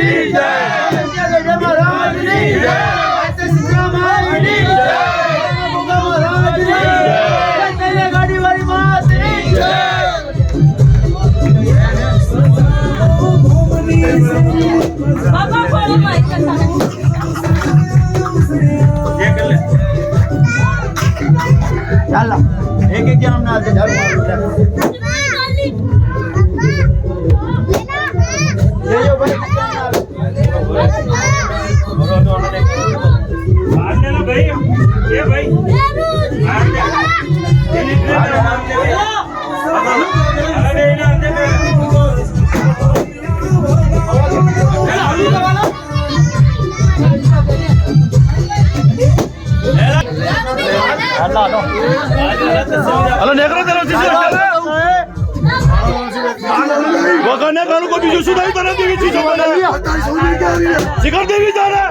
की जय, जय महाराज की जय, सीताराम की जय, महाराज की जय, गाड़ी वाली मात की जय। बाबा बोलो माइक का ये कर ले चल एक एक जन्म ना दे झाड़ू ये जो भाई मार लेना भाई ये भाई मार ले अरे ना दे Halo negro terus sisi वो करने कानून को बीजू सुधाई तरह देवी चीज होता है जिगर देवी जा रहा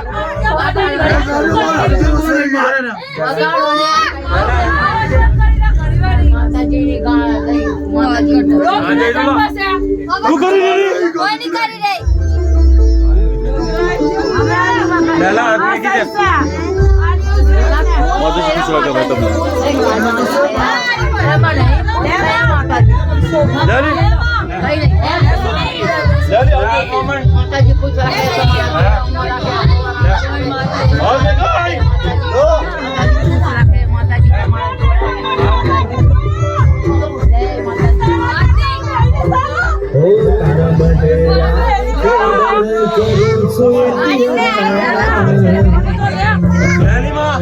तू करी नहीं कोई नहीं करी रे लाला आदमी की मौजूद किस तरह का बैठा जानी जानी माता जी कुछ और देखो भाई लो माता जी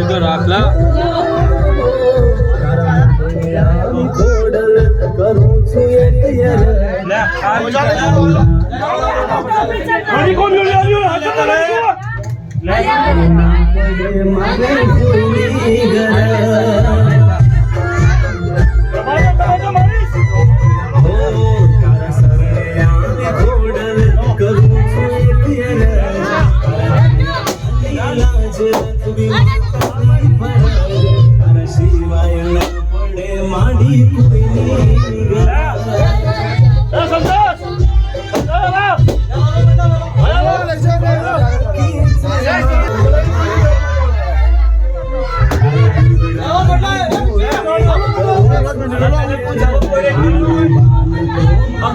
इधर आपला कोणी कोण घेऊन आली हातात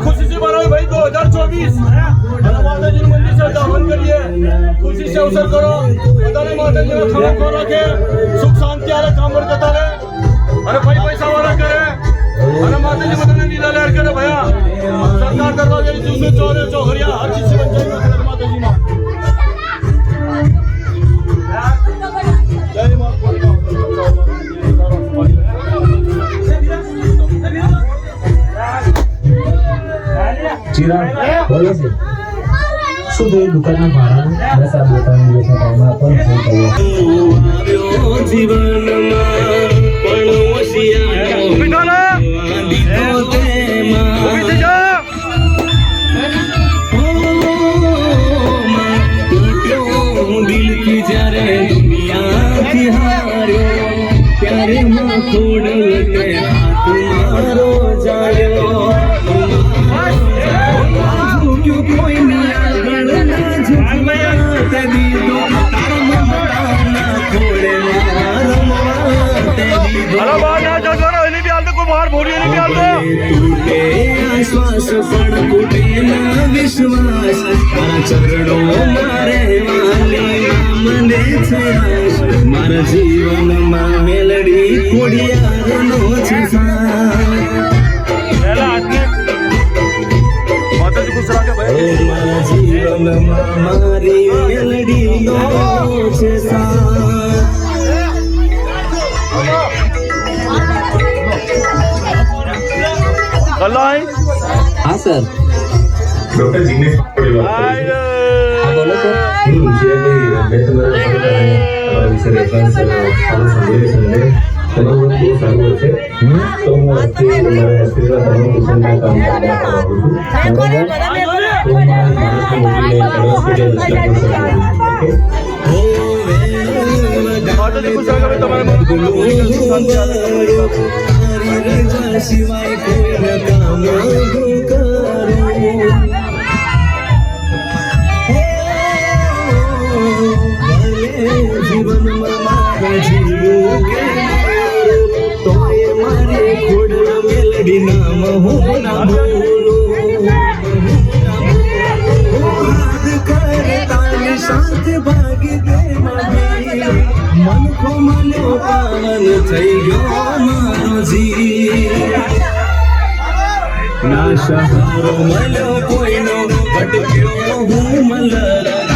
खुशी से मनाओ भाई 2024 माता जी मंदिर से दान करिए खुशी से अवसर करो बताने माता जी ने खाना खा रखे सुख शांति वाले काम करता रहे अरे भाई पैसा वाला करे अरे माता जी बताने लीला लहर करे भैया सरकार दरवाजे जूसे चौरे चौहरिया हर चीज से बन जाएगी माता जी मां जय मां चिराग बोलो से શું તો દુકાનના ભાડા બસ આ દુકાન દિવસના ટાઈમમાં પણ થઈ ગયો જીવનમાં પણ વસિયા દીધો તેમાં દિલ કી જ્યારે દુનિયાથી હાર્યો ત્યારે માં થોડલ કે હાથ મારો જાયો हेलो बाहर ना जा करो इन्हें भी आल दो कोई बाहर बोरियो नहीं भी आल दो टूटे आश्वास पण टूटे ना विश्वास तारा चरणों मारे वाली મને છે આશ મારા જીવનમાં મેલડી કોડિયારનો છે पहला आदमी माता जी गुस्सा के भाई મારા જીવનમાં મારી મેલડીનો છે कलाई हाँ सर डॉक्टर जिग्नेश बोलो सर मैं तुम्हारा विषय रेफरेंस सारा संदेश है तो वो सारू है तो मैं आपके हमारे सेवा धर्म मिशन में काम करना चाहता हूं तो मैं माता जी गुस्सा करे तुम्हारे मन शिवाय कोई न काम करो નામ હું ના ભૂલું હાથ કરતાની સાથે ભાગી દે મારી મન ખો મળ્યો પાવન થઈ ગયો મારો જી ના સહારો મળ્યો કોઈનો ભટક્યો હું મલર